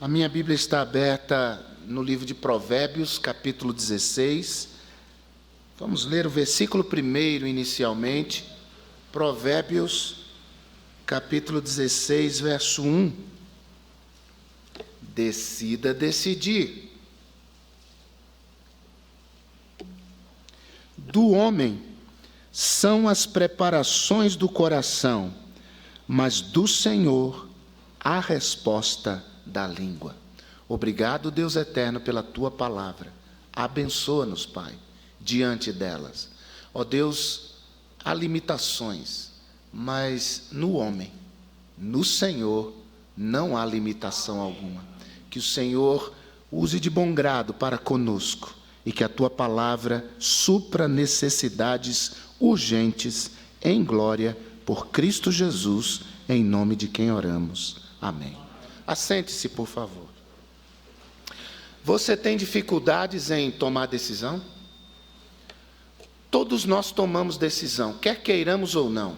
A minha Bíblia está aberta no livro de Provérbios, capítulo 16. Vamos ler o versículo 1 inicialmente. Provérbios, capítulo 16, verso 1. Decida decidir. Do homem são as preparações do coração, mas do Senhor a resposta da língua. Obrigado, Deus eterno, pela tua palavra. Abençoa-nos, Pai, diante delas. Ó Deus, há limitações, mas no homem, no Senhor, não há limitação alguma. Que o Senhor use de bom grado para conosco e que a tua palavra supra necessidades urgentes em glória por Cristo Jesus, em nome de quem oramos. Amém. Assente-se, por favor. Você tem dificuldades em tomar decisão? Todos nós tomamos decisão, quer queiramos ou não.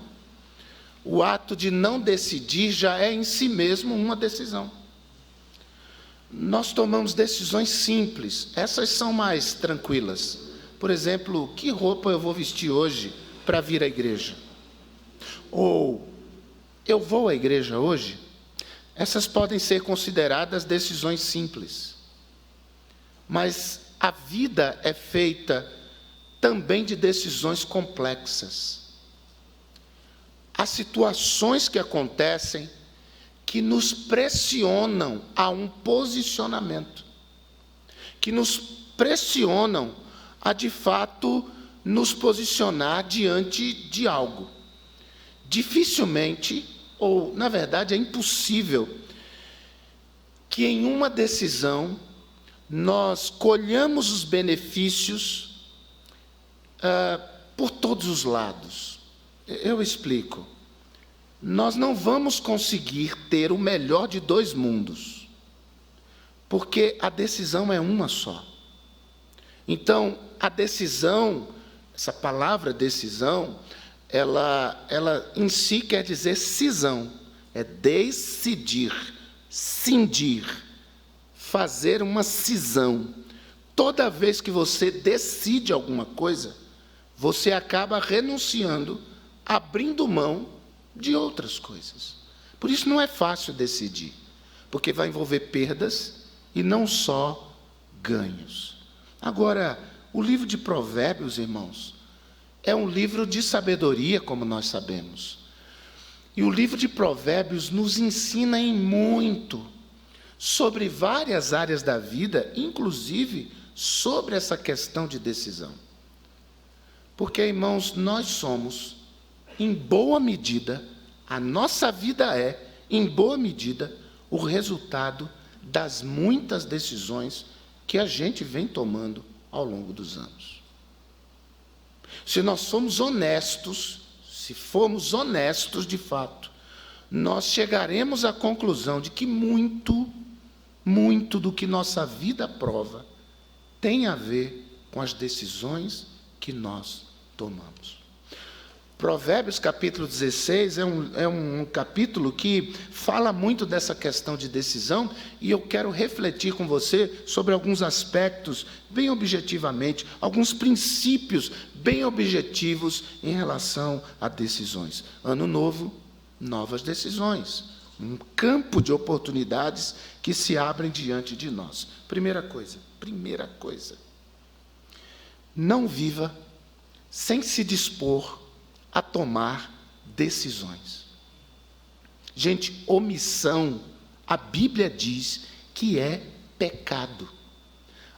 O ato de não decidir já é em si mesmo uma decisão. Nós tomamos decisões simples, essas são mais tranquilas. Por exemplo, que roupa eu vou vestir hoje para vir à igreja? Ou, eu vou à igreja hoje? Essas podem ser consideradas decisões simples. Mas a vida é feita também de decisões complexas. Há situações que acontecem que nos pressionam a um posicionamento, que nos pressionam a, de fato, nos posicionar diante de algo. Dificilmente, ou, na verdade, é impossível que em uma decisão nós colhamos os benefícios por todos os lados. Eu explico. Nós não vamos conseguir ter o melhor de dois mundos, porque a decisão é uma só. Então, a decisão, essa palavra decisão, ela em si quer dizer cisão, é decidir, cindir, fazer uma cisão. Toda vez que você decide alguma coisa, você acaba renunciando, abrindo mão de outras coisas. Por isso não é fácil decidir, porque vai envolver perdas e não só ganhos. Agora, o livro de Provérbios, irmãos, é um livro de sabedoria, como nós sabemos. E o livro de Provérbios nos ensina em muito sobre várias áreas da vida, inclusive sobre essa questão de decisão. Porque, irmãos, nós somos, em boa medida, a nossa vida é, em boa medida, o resultado das muitas decisões que a gente vem tomando ao longo dos anos. Se nós somos honestos, se formos honestos de fato, nós chegaremos à conclusão de que muito do que nossa vida prova tem a ver com as decisões que nós tomamos. Provérbios capítulo 16 é um capítulo que fala muito dessa questão de decisão, e eu quero refletir com você sobre alguns aspectos bem objetivamente, alguns princípios bem objetivos em relação a decisões. Ano novo, novas decisões, um campo de oportunidades que se abrem diante de nós. Primeira coisa, não viva sem se dispor a tomar decisões. Gente, omissão, a Bíblia diz que é pecado.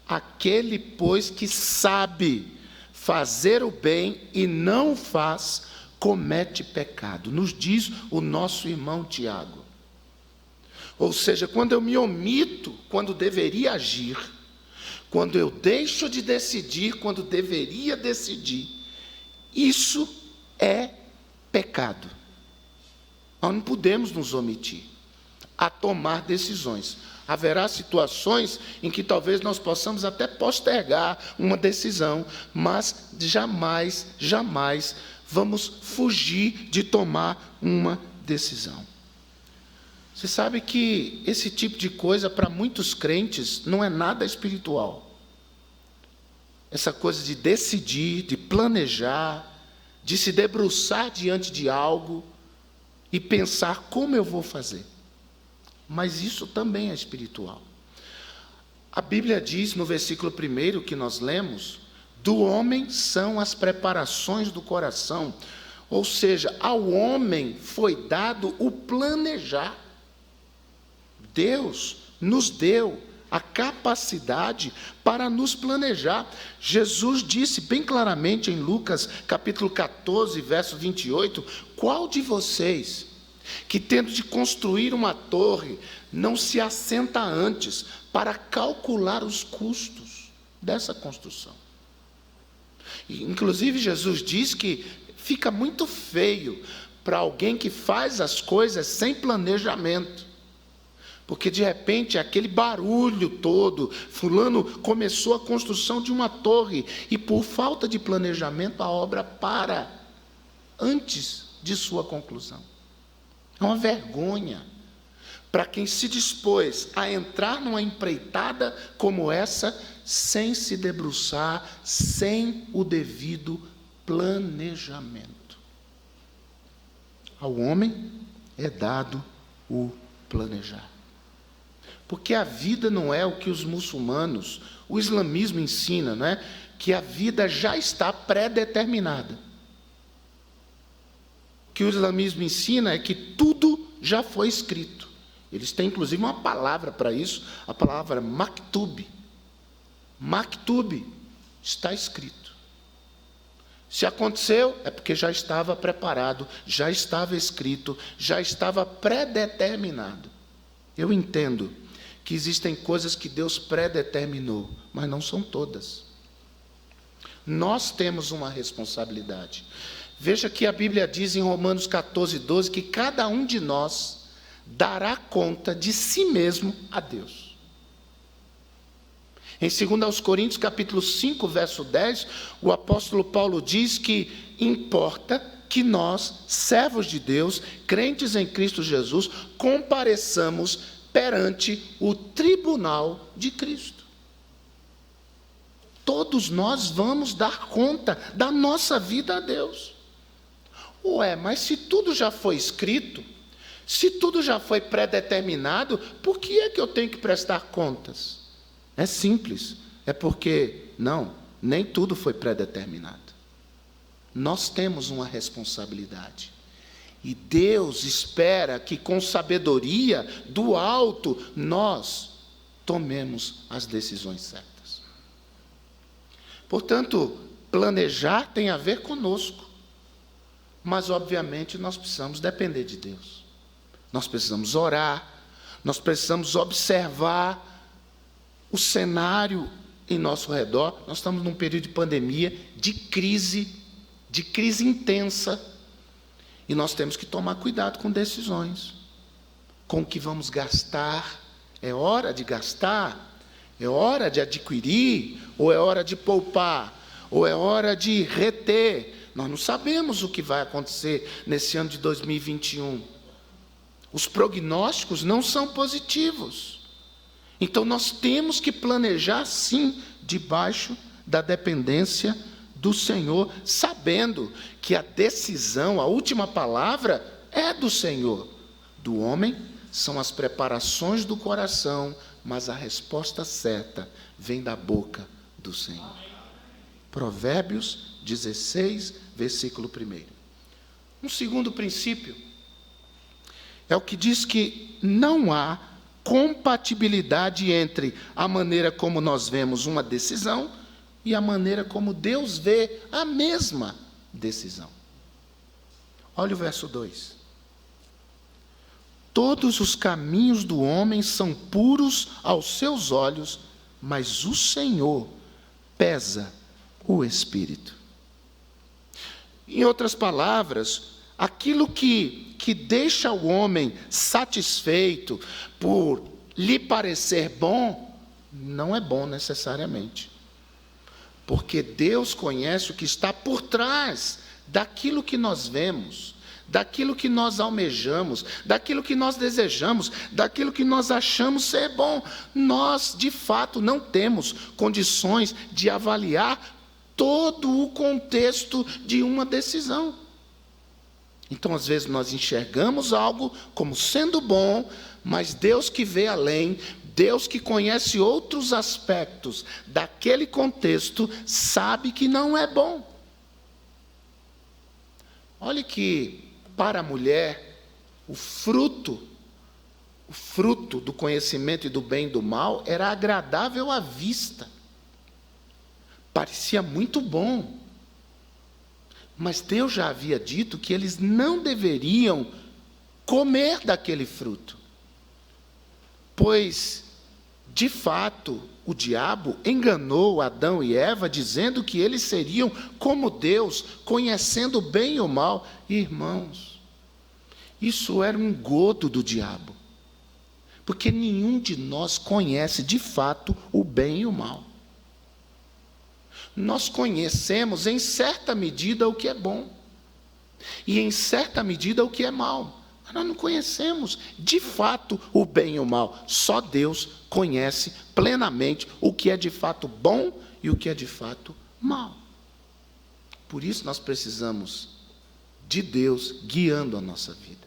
Aquele, pois, que sabe fazer o bem e não faz, comete pecado. Nos diz o nosso irmão Tiago. Ou seja, quando eu me omito, quando deveria agir, quando eu deixo de decidir, quando deveria decidir, isso é pecado. Nós não podemos nos omitir a tomar decisões. Haverá situações em que talvez nós possamos até postergar uma decisão, mas jamais vamos fugir de tomar uma decisão. Você sabe que esse tipo de coisa, para muitos crentes, não é nada espiritual. Essa coisa de decidir, de planejar, de se debruçar diante de algo e pensar como eu vou fazer. Mas isso também é espiritual. A Bíblia diz no versículo 1 que nós lemos, do homem são as preparações do coração. Ou seja, ao homem foi dado o planejar. Deus nos deu a capacidade para nos planejar. Jesus disse bem claramente em Lucas, capítulo 14, verso 28, qual de vocês, que tendo de construir uma torre, não se assenta antes para calcular os custos dessa construção? Inclusive, Jesus diz que fica muito feio para alguém que faz as coisas sem planejamento. Porque, de repente, aquele barulho todo, fulano começou a construção de uma torre, e por falta de planejamento, a obra para antes de sua conclusão. É uma vergonha para quem se dispôs a entrar numa empreitada como essa, sem se debruçar, sem o devido planejamento. Ao homem é dado o planejar. Porque a vida não é o que os muçulmanos, o islamismo ensina, não é? Que a vida já está pré-determinada. O que o islamismo ensina é que tudo já foi escrito. Eles têm, inclusive, uma palavra para isso, a palavra maktub. Maktub, está escrito. Se aconteceu, é porque já estava preparado, já estava escrito, já estava pré-determinado. Eu entendo que existem coisas que Deus pré-determinou, mas não são todas. Nós temos uma responsabilidade. Veja que a Bíblia diz em Romanos 14, 12, que cada um de nós dará conta de si mesmo a Deus. Em 2 Coríntios, capítulo 5, verso 10, o apóstolo Paulo diz que importa que nós, servos de Deus, crentes em Cristo Jesus, compareçamos perante o tribunal de Cristo. Todos nós vamos dar conta da nossa vida a Deus. Ué, mas se tudo já foi escrito, se tudo já foi pré-determinado, por que é que eu tenho que prestar contas? É simples, é porque, nem tudo foi pré-determinado. Nós temos uma responsabilidade. E Deus espera que com sabedoria do alto nós tomemos as decisões certas. Portanto, planejar tem a ver conosco. Mas, obviamente, nós precisamos depender de Deus. Nós precisamos orar, nós precisamos observar o cenário em nosso redor. Nós estamos num período de pandemia, de crise intensa. E nós temos que tomar cuidado com decisões, com o que vamos gastar. É hora de gastar? É hora de adquirir? Ou é hora de poupar? Ou é hora de reter? Nós não sabemos o que vai acontecer nesse ano de 2021. Os prognósticos não são positivos. Então nós temos que planejar, sim, debaixo da dependência do Senhor, sabendo que a decisão, a última palavra é do Senhor. Do homem são as preparações do coração, mas a resposta certa vem da boca do Senhor. Provérbios 16, versículo 1. Um segundo princípio é o que diz que não há compatibilidade entre a maneira como nós vemos uma decisão e a maneira como Deus vê a mesma decisão. Olha o verso 2. Todos os caminhos do homem são puros aos seus olhos, mas o Senhor pesa o espírito. Em outras palavras, aquilo que deixa o homem satisfeito por lhe parecer bom, não é bom necessariamente. Porque Deus conhece o que está por trás daquilo que nós vemos, daquilo que nós almejamos, daquilo que nós desejamos, daquilo que nós achamos ser bom. Nós, de fato, não temos condições de avaliar todo o contexto de uma decisão. Então, às vezes, nós enxergamos algo como sendo bom, mas Deus que vê além, Deus que conhece outros aspectos daquele contexto, sabe que não é bom. Olhe que, para a mulher, o fruto do conhecimento e do bem e do mal era agradável à vista. Parecia muito bom. Mas Deus já havia dito que eles não deveriam comer daquele fruto. Pois, de fato, o diabo enganou Adão e Eva, dizendo que eles seriam como Deus, conhecendo o bem e o mal. Irmãos, isso era um engodo do diabo, porque nenhum de nós conhece de fato o bem e o mal. Nós conhecemos em certa medida o que é bom, e em certa medida o que é mal. Mas nós não conhecemos de fato o bem e o mal. Só Deus conhece plenamente o que é de fato bom e o que é de fato mal. Por isso nós precisamos de Deus guiando a nossa vida.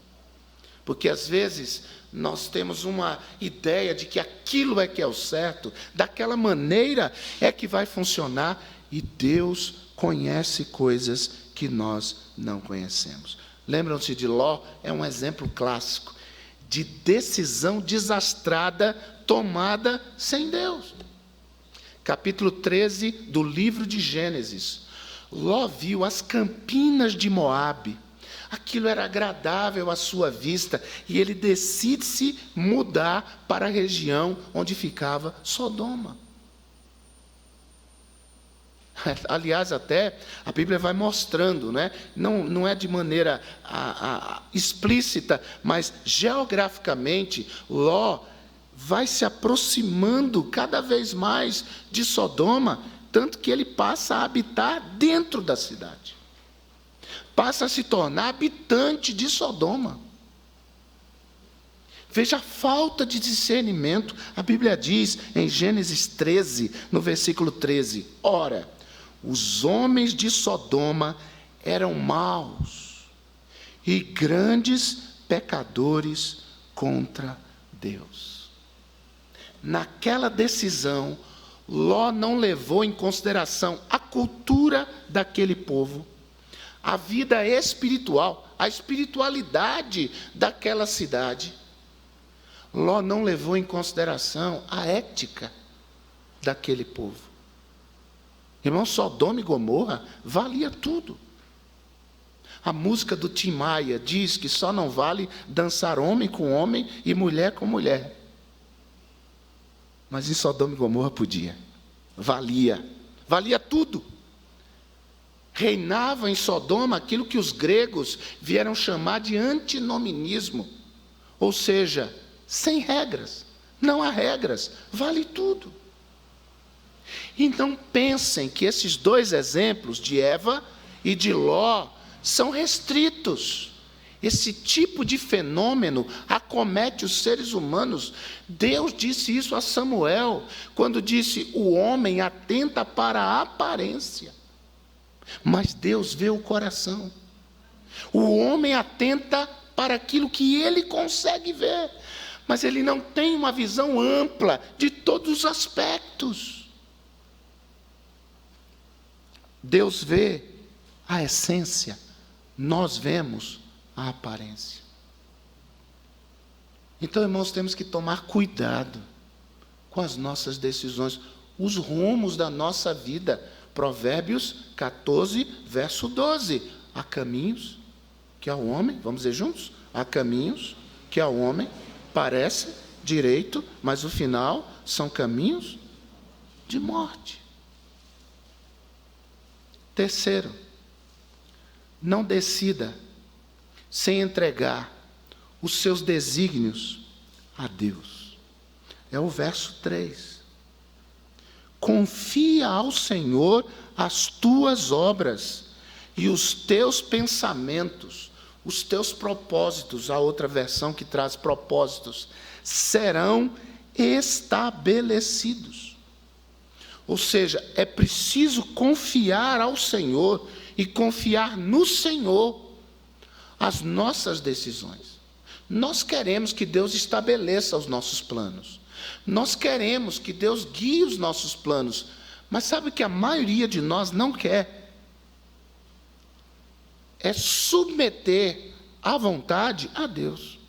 Porque às vezes nós temos uma ideia de que aquilo é que é o certo, daquela maneira é que vai funcionar, e Deus conhece coisas que nós não conhecemos. Lembram-se de Ló? É um exemplo clássico de decisão desastrada tomada sem Deus. Capítulo 13 do livro de Gênesis. Ló viu as campinas de Moabe. Aquilo era agradável à sua vista, e ele decide se mudar para a região onde ficava Sodoma. Aliás, até a Bíblia vai mostrando, né? Não é de maneira explícita, mas geograficamente, Ló vai se aproximando cada vez mais de Sodoma, tanto que ele passa a habitar dentro da cidade. Passa a se tornar habitante de Sodoma. Veja a falta de discernimento. A Bíblia diz em Gênesis 13, no versículo 13: ora, os homens de Sodoma eram maus e grandes pecadores contra Deus. Naquela decisão, Ló não levou em consideração a cultura daquele povo, a vida espiritual, a espiritualidade daquela cidade. Ló não levou em consideração a ética daquele povo. Irmão, Sodoma e Gomorra valia tudo. A música do Tim Maia diz que só não vale dançar homem com homem e mulher com mulher. Mas em Sodoma e Gomorra podia. Valia tudo. Reinava em Sodoma aquilo que os gregos vieram chamar de antinominismo. Ou seja, sem regras. Não há regras. Vale tudo. Então pensem que esses dois exemplos de Eva e de Ló são restritos. Esse tipo de fenômeno acomete os seres humanos. Deus disse isso a Samuel, quando disse: o homem atenta para a aparência, mas Deus vê o coração. O homem atenta para aquilo que ele consegue ver, mas ele não tem uma visão ampla de todos os aspectos. Deus vê a essência, nós vemos a aparência. Então, irmãos, temos que tomar cuidado com as nossas decisões, os rumos da nossa vida. Provérbios 14, verso 12. Há caminhos que ao homem, vamos dizer juntos? Há caminhos que ao homem parece direito, mas o final são caminhos de morte. Terceiro, não decida sem entregar os seus desígnios a Deus. É o verso 3. Confia ao Senhor as tuas obras e os teus pensamentos os teus propósitos, a outra versão que traz propósitos, serão estabelecidos. Ou seja, é preciso confiar ao Senhor e confiar no Senhor as nossas decisões. Nós queremos que Deus estabeleça os nossos planos. Nós queremos que Deus guie os nossos planos. Mas sabe o que a maioria de nós não quer? É submeter a vontade a Deus.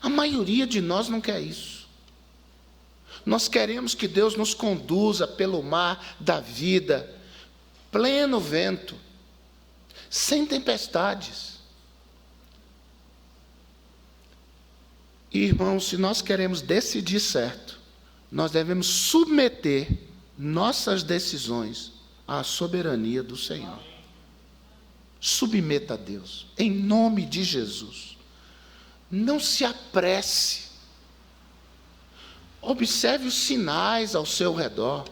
A maioria de nós não quer isso. Nós queremos que Deus nos conduza pelo mar da vida, pleno vento, sem tempestades. Irmãos, se nós queremos decidir certo, nós devemos submeter nossas decisões à soberania do Senhor. Submeta a Deus, em nome de Jesus. Não se apresse. Observe os sinais ao seu redor.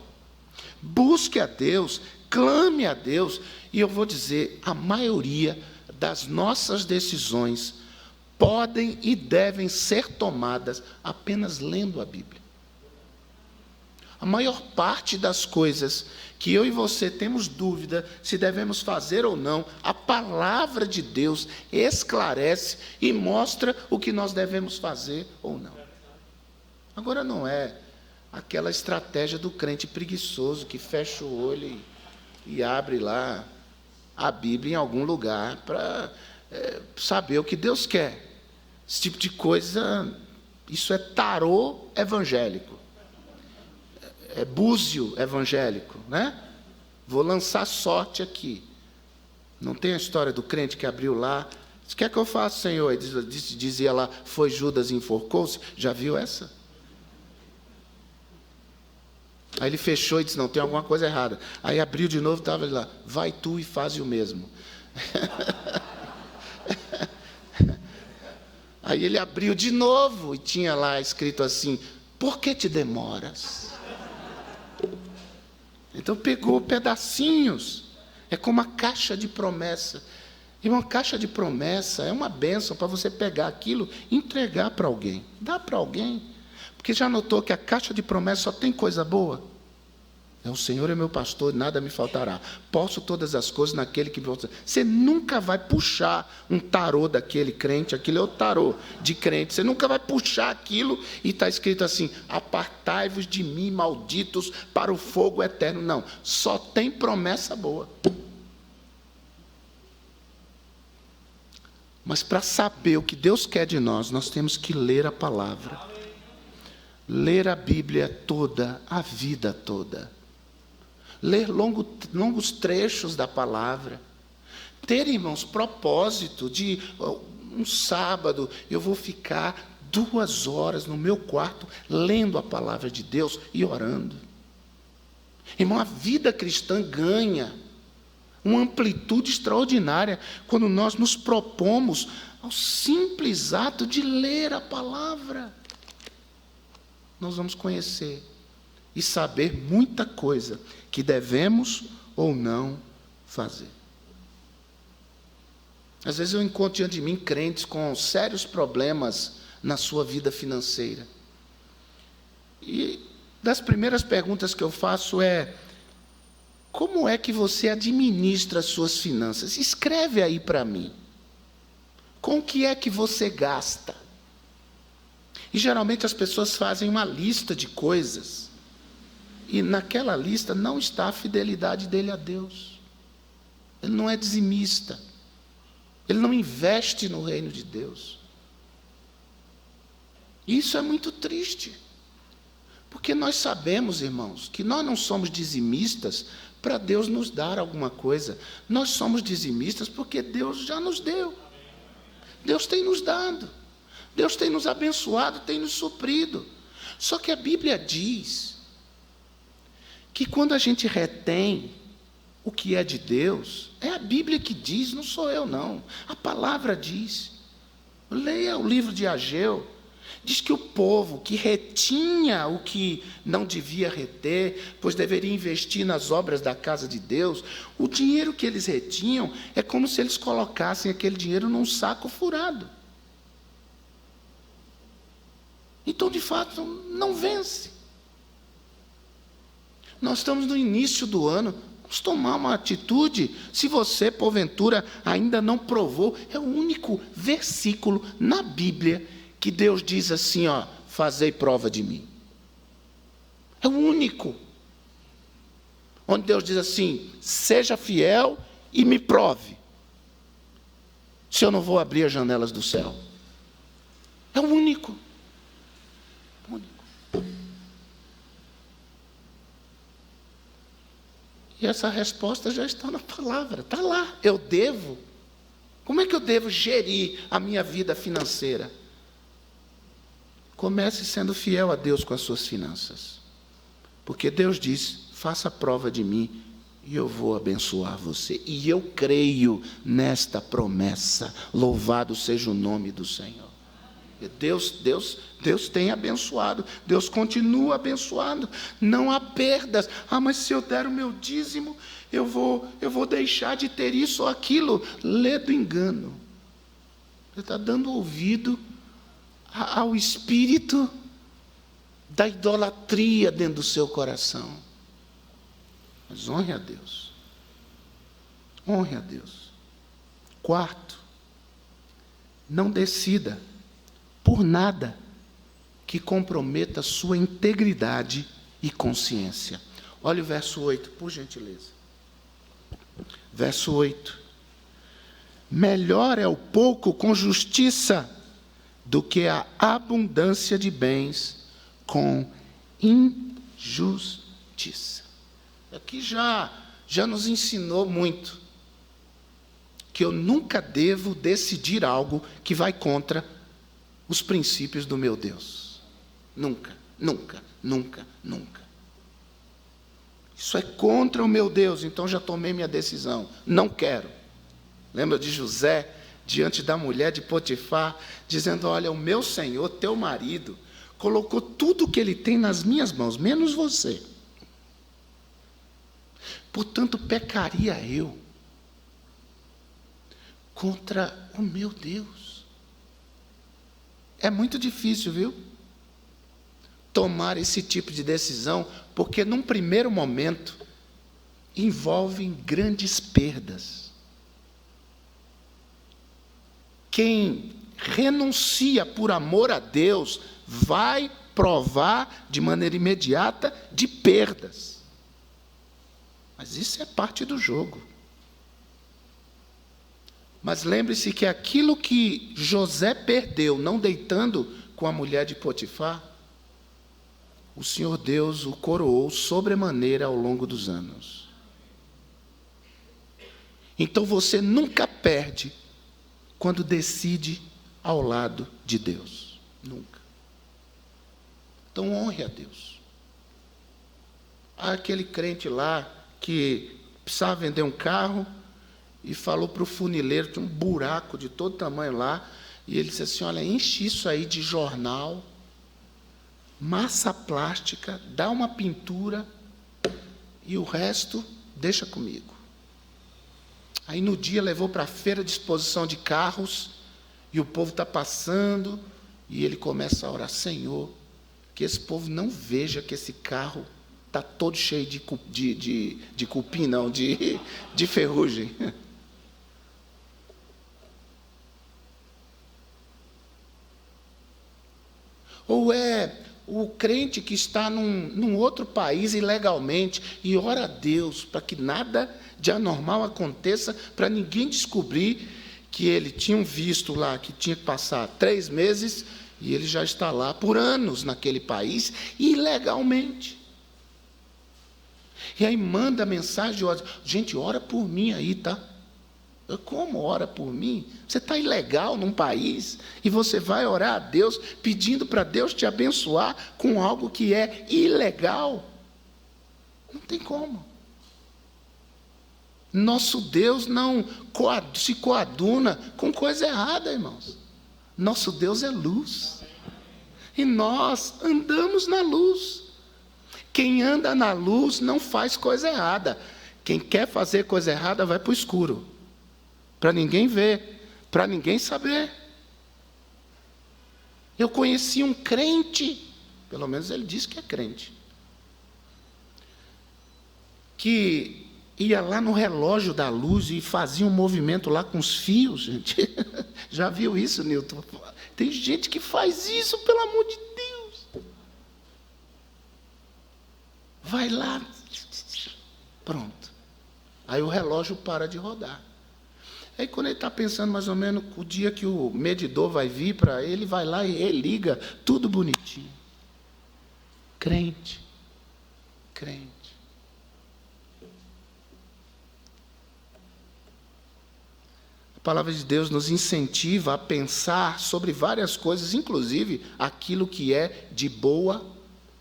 Busque a Deus, clame a Deus. E eu vou dizer, a maioria das nossas decisões podem e devem ser tomadas apenas lendo a Bíblia. A maior parte das coisas que eu e você temos dúvida se devemos fazer ou não, a palavra de Deus esclarece e mostra o que nós devemos fazer ou não. Agora não é aquela estratégia do crente preguiçoso que fecha o olho e abre lá a Bíblia em algum lugar para saber o que Deus quer. Esse tipo de coisa, isso é tarô evangélico. É búzio evangélico, né? Vou lançar sorte aqui. Não tem a história do crente que abriu lá. O que é que eu faço, Senhor? E dizia lá, foi Judas e enforcou-se. Já viu essa? Aí ele fechou e disse, não, tem alguma coisa errada. Aí abriu de novo e estava lá, vai tu e faz o mesmo. Aí ele abriu de novo e tinha lá escrito assim, por que te demoras? Então pegou pedacinhos, é como a caixa de promessa. E uma caixa de promessa é uma bênção para você pegar aquilo e entregar para alguém. Dá para alguém. Porque já notou que a caixa de promessa só tem coisa boa? O Senhor é meu pastor, nada me faltará. Posso todas as coisas naquele que me fortalece. Você nunca vai puxar um tarô daquele crente, aquele é o tarô de crente. Você nunca vai puxar aquilo e está escrito assim, apartai-vos de mim, malditos, para o fogo eterno. Não, só tem promessa boa. Mas para saber o que Deus quer de nós, nós temos que ler a palavra. Ler a Bíblia toda, a vida toda. Ler longos trechos da palavra. Ter, irmãos, propósito de um sábado, eu vou ficar 2 horas no meu quarto, lendo a palavra de Deus e orando. Irmão, a vida cristã ganha uma amplitude extraordinária quando nós nos propomos ao simples ato de ler a palavra. Nós vamos conhecer e saber muita coisa que devemos ou não fazer. Às vezes eu encontro diante de mim crentes com sérios problemas na sua vida financeira. E das primeiras perguntas que eu faço é, como é que você administra as suas finanças? Escreve aí para mim. Com o que é que você gasta? E geralmente as pessoas fazem uma lista de coisas. E naquela lista não está a fidelidade dele a Deus. Ele não é dizimista. Ele não investe no reino de Deus. Isso é muito triste. Porque nós sabemos, irmãos, que nós não somos dizimistas para Deus nos dar alguma coisa. Nós somos dizimistas porque Deus já nos deu. Deus tem nos dado. Deus tem nos abençoado, tem nos suprido. Só que a Bíblia diz que quando a gente retém o que é de Deus, é a Bíblia que diz, não sou eu não. A palavra diz. Leia o livro de Ageu. Diz que o povo que retinha o que não devia reter, pois deveria investir nas obras da casa de Deus, o dinheiro que eles retinham é como se eles colocassem aquele dinheiro num saco furado. Então, de fato, não vence. Nós estamos no início do ano, vamos tomar uma atitude. Se você, porventura, ainda não provou, é o único versículo na Bíblia que Deus diz assim, ó, fazei prova de mim. É o único. Onde Deus diz assim, seja fiel e me prove, se eu não vou abrir as janelas do céu. É o único. E essa resposta já está na palavra, está lá. Eu devo. Como é que eu devo gerir a minha vida financeira? Comece sendo fiel a Deus com as suas finanças. Porque Deus diz, faça prova de mim e eu vou abençoar você. E eu creio nesta promessa. Louvado seja o nome do Senhor. Deus tem abençoado, Deus continua abençoando, não há perdas. Mas se eu der o meu dízimo, eu vou deixar de ter isso ou aquilo. Lê do engano. Você está dando ouvido ao espírito da idolatria dentro do seu coração. Mas honre a Deus. Honre a Deus. Quarto, não decida por nada que comprometa sua integridade e consciência. Olha o verso 8, por gentileza. Verso 8. Melhor é o pouco com justiça do que a abundância de bens com injustiça. Aqui já nos ensinou muito que eu nunca devo decidir algo que vai contra os princípios do meu Deus. Nunca, nunca, nunca, nunca. Isso é contra o meu Deus, então já tomei minha decisão. Não quero. Lembra de José, diante da mulher de Potifar, dizendo, olha, o meu senhor, teu marido, colocou tudo o que ele tem nas minhas mãos, menos você. Portanto, pecaria eu contra o meu Deus. É muito difícil, viu? Tomar esse tipo de decisão, porque num primeiro momento envolve grandes perdas. Quem renuncia por amor a Deus vai provar de maneira imediata de perdas. Mas isso é parte do jogo. Mas lembre-se que aquilo que José perdeu, não deitando com a mulher de Potifar, o Senhor Deus o coroou sobremaneira ao longo dos anos. Então você nunca perde quando decide ao lado de Deus. Nunca. Então honre a Deus. Há aquele crente lá que precisava vender um carro, e falou para o funileiro, tinha um buraco de todo tamanho lá, e ele disse assim, olha, enche isso aí de jornal, massa plástica, dá uma pintura, e o resto deixa comigo. Aí no dia levou para a feira de exposição de carros, e o povo está passando, e ele começa a orar, Senhor, que esse povo não veja que esse carro está todo cheio de cupim, não, de ferrugem. Ou é o crente que está num outro país ilegalmente e ora a Deus para que nada de anormal aconteça, para ninguém descobrir que ele tinha um visto lá que tinha que passar 3 meses e ele já está lá por anos naquele país ilegalmente. E aí manda mensagem de ódio, gente, ora por mim aí, tá? Como ora por mim? Você está ilegal num país e você vai orar a Deus pedindo para Deus te abençoar com algo que é ilegal? Não tem como. Nosso Deus não se coaduna com coisa errada, irmãos. Nosso Deus é luz. E nós andamos na luz. Quem anda na luz não faz coisa errada. Quem quer fazer coisa errada vai para o escuro, para ninguém ver, para ninguém saber. Eu conheci um crente, pelo menos ele disse que é crente, que ia lá no relógio da luz e fazia um movimento lá com os fios, gente. Já viu isso, Nilton? Tem gente que faz isso, pelo amor de Deus. Vai lá, pronto. Aí o relógio para de rodar. Aí quando ele está pensando mais ou menos o dia que o medidor vai vir para ele, vai lá e religa, tudo bonitinho. Crente. A palavra de Deus nos incentiva a pensar sobre várias coisas, inclusive aquilo que é de boa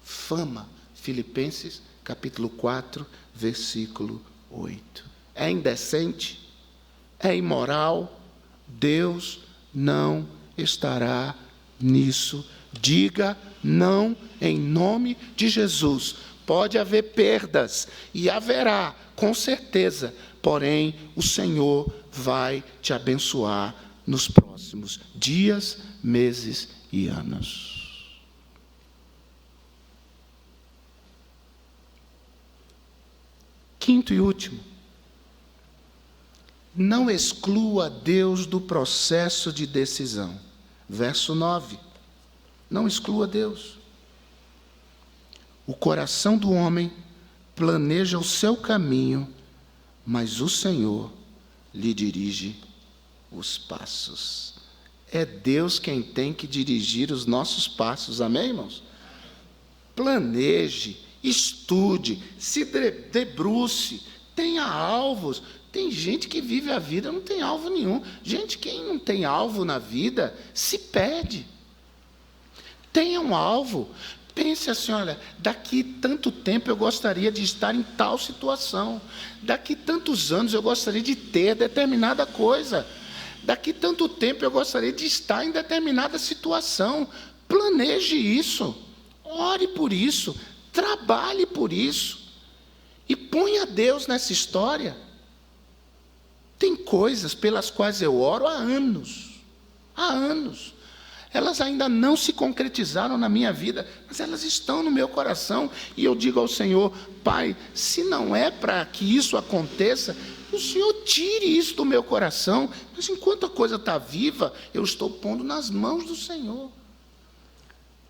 fama. Filipenses, capítulo 4, versículo 8. É indecente? É imoral? Deus não estará nisso. Diga não em nome de Jesus. Pode haver perdas, e haverá, com certeza, porém, o Senhor vai te abençoar nos próximos dias, meses e anos. Quinto e último, não exclua Deus do processo de decisão. Verso 9, não exclua Deus. O coração do homem planeja o seu caminho, mas o Senhor lhe dirige os passos. É Deus quem tem que dirigir os nossos passos, amém, irmãos? Planeje, estude, se debruce, tenha alvos. Tem gente que vive a vida e não tem alvo nenhum. Gente, quem não tem alvo na vida, se perde. Tenha um alvo. Pense assim, olha, daqui tanto tempo eu gostaria de estar em tal situação. Daqui tantos anos eu gostaria de ter determinada coisa. Daqui tanto tempo eu gostaria de estar em determinada situação. Planeje isso. Ore por isso. Trabalhe por isso. E ponha Deus nessa história. Tem coisas pelas quais eu oro há anos. Há anos. Elas ainda não se concretizaram na minha vida, mas elas estão no meu coração. E eu digo ao Senhor, Pai, se não é para que isso aconteça, o Senhor tire isso do meu coração. Mas enquanto a coisa está viva, eu estou pondo nas mãos do Senhor.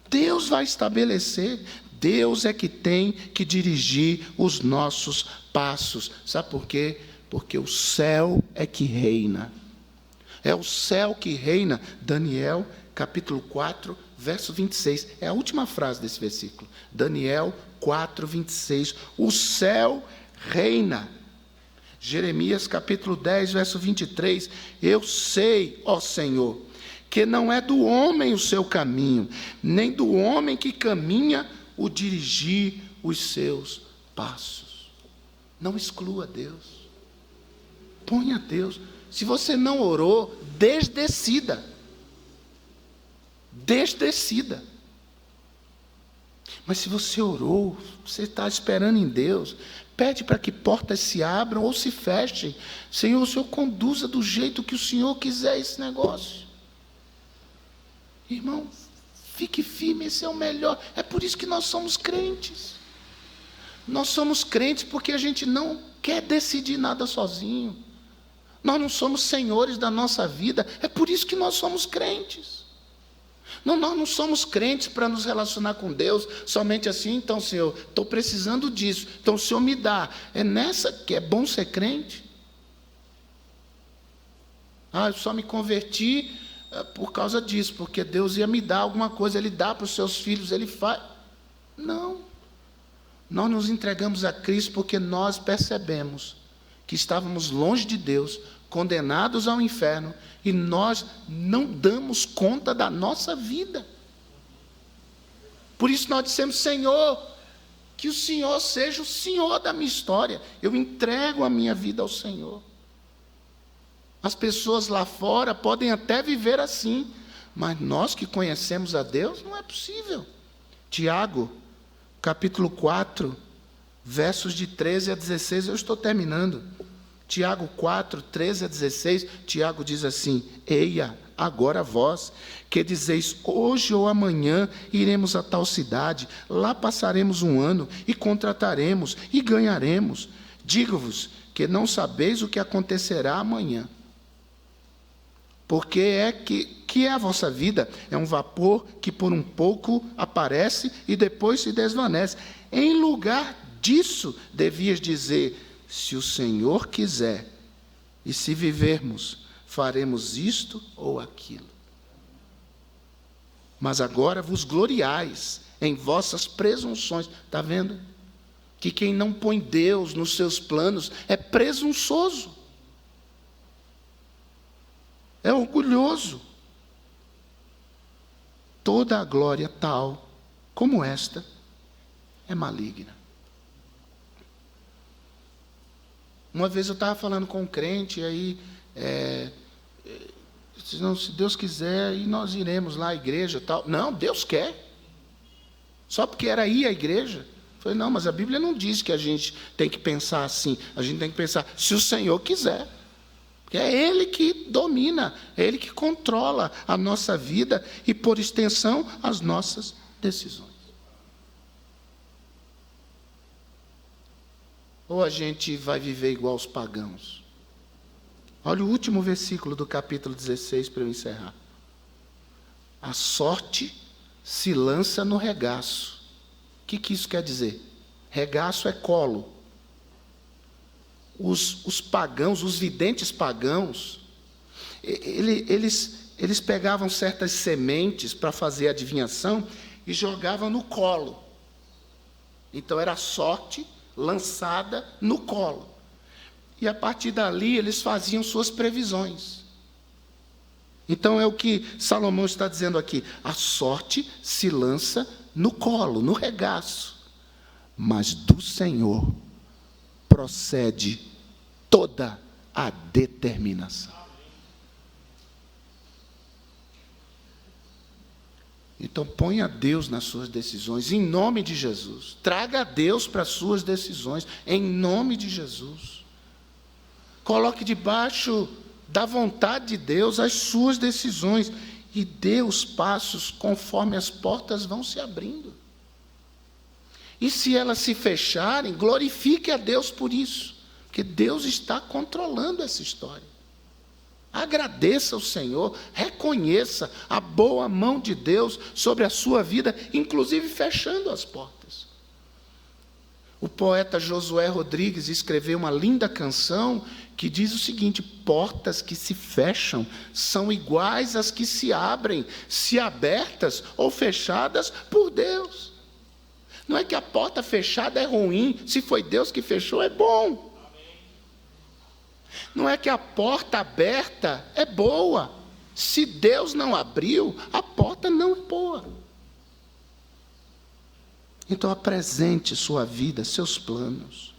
Deus vai estabelecer. Deus é que tem que dirigir os nossos passos. Sabe por quê? Porque o céu é que reina. É o céu que reina. Daniel, capítulo 4, verso 26. É a última frase desse versículo. Daniel 4, 26. O céu reina. Jeremias, capítulo 10, verso 23. Eu sei, ó Senhor, que não é do homem o seu caminho, nem do homem que caminha o dirigir os seus passos. Não exclua Deus. Ponha Deus. Se você não orou, desdecida. Desdecida. Mas se você orou, você está esperando em Deus, pede para que portas se abram ou se fechem. Senhor, o Senhor conduza do jeito que o Senhor quiser esse negócio. Irmão, fique firme, esse é o melhor. É por isso que nós somos crentes. Nós somos crentes porque a gente não quer decidir nada sozinho. Nós não somos senhores da nossa vida. É por isso que nós somos crentes. Não, nós não somos crentes para nos relacionar com Deus somente assim. Então, Senhor, estou precisando disso. Então, o Senhor me dá. É nessa que é bom ser crente. Ah, eu só me converti por causa disso, porque Deus ia me dar alguma coisa. Ele dá para os seus filhos, Ele faz. Não. Nós nos entregamos a Cristo porque nós percebemos que estávamos longe de Deus, condenados ao inferno, e nós não damos conta da nossa vida. Por isso nós dissemos, Senhor, que o Senhor seja o Senhor da minha história. Eu entrego a minha vida ao Senhor. As pessoas lá fora podem até viver assim, Mas nós que conhecemos a Deus, não é possível. Tiago, capítulo 4, versos de 13 a 16, eu estou terminando. Tiago 4, 13 a 16, Tiago diz assim: eia, agora vós, que dizeis, hoje ou amanhã iremos a tal cidade, lá passaremos um ano, e contrataremos, e ganharemos. Digo-vos que não sabeis o que acontecerá amanhã. Porque que é a vossa vida? É um vapor que por um pouco aparece e depois se desvanece. Em lugar disso, devias dizer: se o Senhor quiser, e se vivermos, faremos isto ou aquilo. Mas agora vos gloriais em vossas presunções. Está vendo? Que quem não põe Deus nos seus planos é presunçoso. É orgulhoso. Toda a glória tal como esta é maligna. Uma vez eu estava falando com um crente, e aí, se Deus quiser, e nós iremos lá à igreja tal. Não, Deus quer. Só porque era ir à igreja. Eu falei, não, mas a Bíblia não diz que a gente tem que pensar assim. A gente tem que pensar, se o Senhor quiser. Porque é Ele que domina, é Ele que controla a nossa vida e, por extensão, as nossas decisões. Ou a gente vai viver igual os pagãos? Olha o último versículo do capítulo 16 para eu encerrar. A sorte se lança no regaço. O que isso quer dizer? Regaço é colo. Os pagãos, os videntes pagãos, eles pegavam certas sementes para fazer adivinhação e jogavam no colo. Então era sorte lançada no colo. E a partir dali eles faziam suas previsões. Então é o que Salomão está dizendo aqui. A sorte se lança no colo, no regaço. Mas do Senhor procede toda a determinação. Então ponha Deus nas suas decisões, em nome de Jesus. Traga Deus para as suas decisões, em nome de Jesus. Coloque debaixo da vontade de Deus as suas decisões e dê os passos conforme as portas vão se abrindo. E se elas se fecharem, glorifique a Deus por isso, porque Deus está controlando essa história. Agradeça ao Senhor, reconheça a boa mão de Deus sobre a sua vida, inclusive fechando as portas. O poeta Josué Rodrigues escreveu uma linda canção que diz o seguinte: portas que se fecham são iguais às que se abrem, se abertas ou fechadas por Deus. Não é que a porta fechada é ruim, se foi Deus que fechou, é bom. Não é que a porta aberta é boa. Se Deus não abriu, a porta não é boa. Então apresente sua vida, seus planos.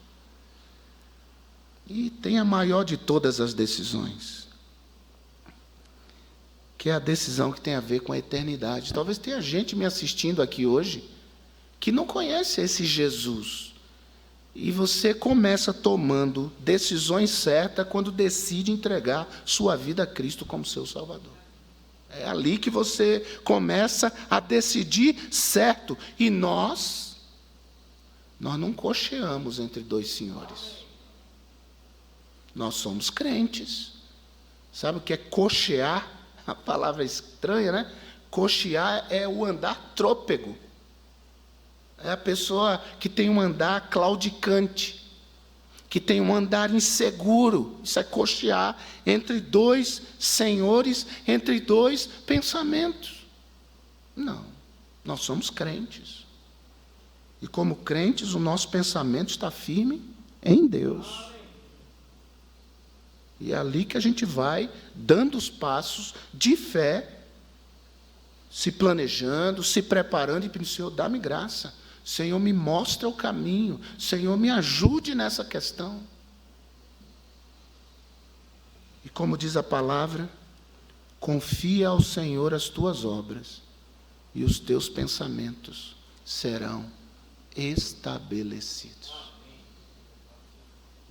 E tenha a maior de todas as decisões, que é a decisão que tem a ver com a eternidade. Talvez tenha gente me assistindo aqui hoje que não conhece esse Jesus. E você começa tomando decisões certas quando decide entregar sua vida a Cristo como seu Salvador. É ali que você começa a decidir certo. E nós não cocheamos entre dois senhores. Nós somos crentes. Sabe o que é cochear? A palavra é estranha, né? Cochear é o andar trôpego. É a pessoa que tem um andar claudicante, que tem um andar inseguro. Isso é cochear entre dois senhores, entre dois pensamentos. Não, nós somos crentes. E como crentes, o nosso pensamento está firme em Deus. E é ali que a gente vai dando os passos de fé, se planejando, se preparando e pedindo: Senhor, dá-me graça. Senhor, me mostra o caminho. Senhor, me ajude nessa questão. E como diz a palavra, confia ao Senhor as tuas obras, e os teus pensamentos serão estabelecidos.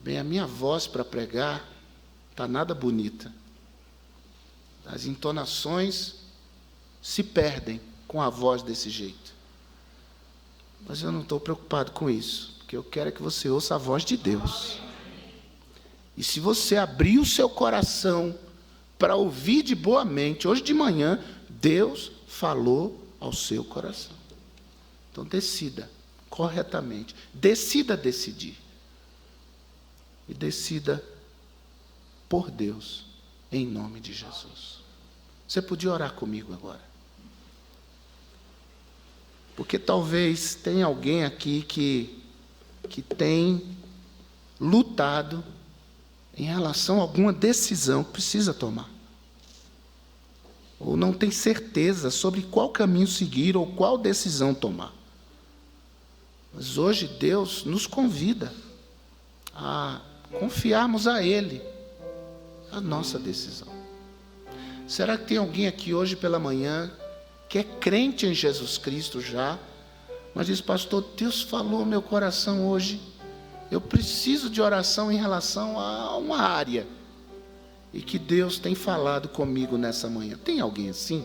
Bem, a minha voz para pregar está nada bonita. As entonações se perdem com a voz desse jeito. Mas eu não estou preocupado com isso, porque eu quero que você ouça a voz de Deus. E se você abrir o seu coração para ouvir de boa mente, hoje de manhã, Deus falou ao seu coração. Então decida corretamente. Decida decidir. E decida por Deus, em nome de Jesus. Você podia orar comigo agora? Porque talvez tenha alguém aqui que tem lutado em relação a alguma decisão que precisa tomar. Ou não tem certeza sobre qual caminho seguir ou qual decisão tomar. Mas hoje Deus nos convida a confiarmos a Ele a nossa decisão. Será que tem alguém aqui hoje pela manhã que é crente em Jesus Cristo já, mas diz: pastor, Deus falou ao meu coração hoje, eu preciso de oração em relação a uma área, e que Deus tem falado comigo nessa manhã? Tem alguém assim?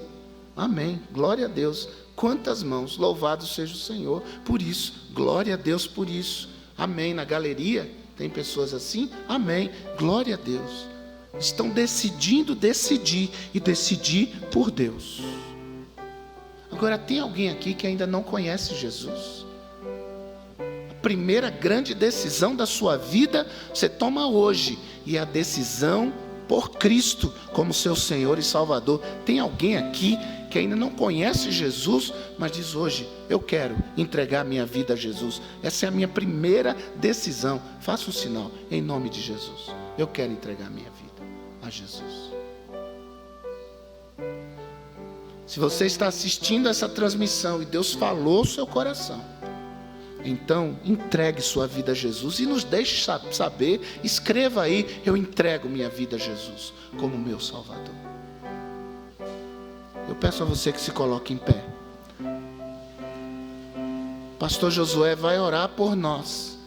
Amém, glória a Deus. Quantas mãos, louvado seja o Senhor por isso, glória a Deus por isso, amém. Na galeria tem pessoas assim? Amém, glória a Deus. Estão decidindo decidir, e decidir por Deus. Agora, tem alguém aqui que ainda não conhece Jesus? A primeira grande decisão da sua vida você toma hoje, e a decisão por Cristo como seu Senhor e Salvador. Tem alguém aqui que ainda não conhece Jesus, mas diz: hoje eu quero entregar minha vida a Jesus. Essa é a minha primeira decisão. Faça um sinal em nome de Jesus. Eu quero entregar minha vida a Jesus. Se você está assistindo essa transmissão e Deus falou ao seu coração, então entregue sua vida a Jesus e nos deixe saber. Escreva aí: eu entrego minha vida a Jesus como meu Salvador. Eu peço a você que se coloque em pé. Pastor Josué vai orar por nós,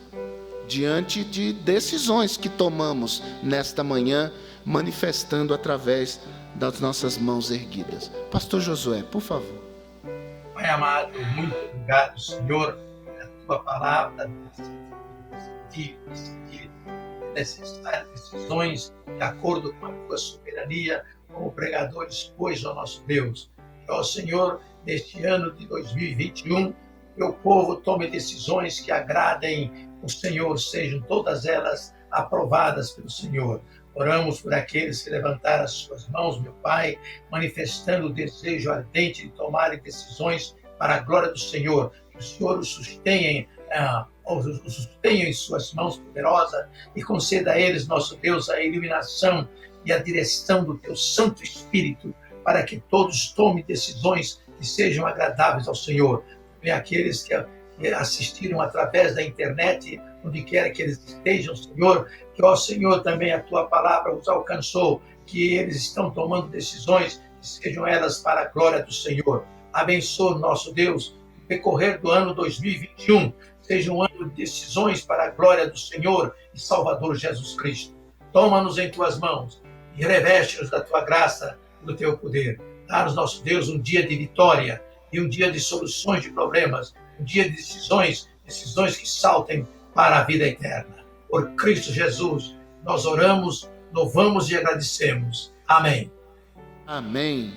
diante de decisões que tomamos nesta manhã, manifestando através das nossas mãos erguidas. Pastor Josué, por favor. Pai amado, muito obrigado, Senhor, pela tua palavra, decidir necessárias decisões de acordo com a tua soberania, como pregadores, pois, ó nosso Deus. Ó Senhor, neste ano de 2021, meu povo tome decisões que agradem o Senhor, sejam todas elas aprovadas pelo Senhor. Oramos por aqueles que levantaram as suas mãos, meu Pai, manifestando o desejo ardente de tomarem decisões para a glória do Senhor. Que o Senhor os sustenha em suas mãos poderosas e conceda a eles, nosso Deus, a iluminação e a direção do teu Santo Espírito, para que todos tomem decisões que sejam agradáveis ao Senhor. E aqueles que assistiram através da internet, onde quer que eles estejam, Senhor, que, ó Senhor, também a tua palavra os alcançou, que eles estão tomando decisões que sejam elas para a glória do Senhor. Abençoa, nosso Deus, o decorrer do ano 2021, seja um ano de decisões para a glória do Senhor e Salvador Jesus Cristo. Toma-nos em tuas mãos e reveste-nos da tua graça e do teu poder. Dá-nos, nosso Deus, um dia de vitória e um dia de soluções de problemas, um dia de decisões que saltem para a vida eterna. Por Cristo Jesus, nós oramos, louvamos e agradecemos. Amém. Amém.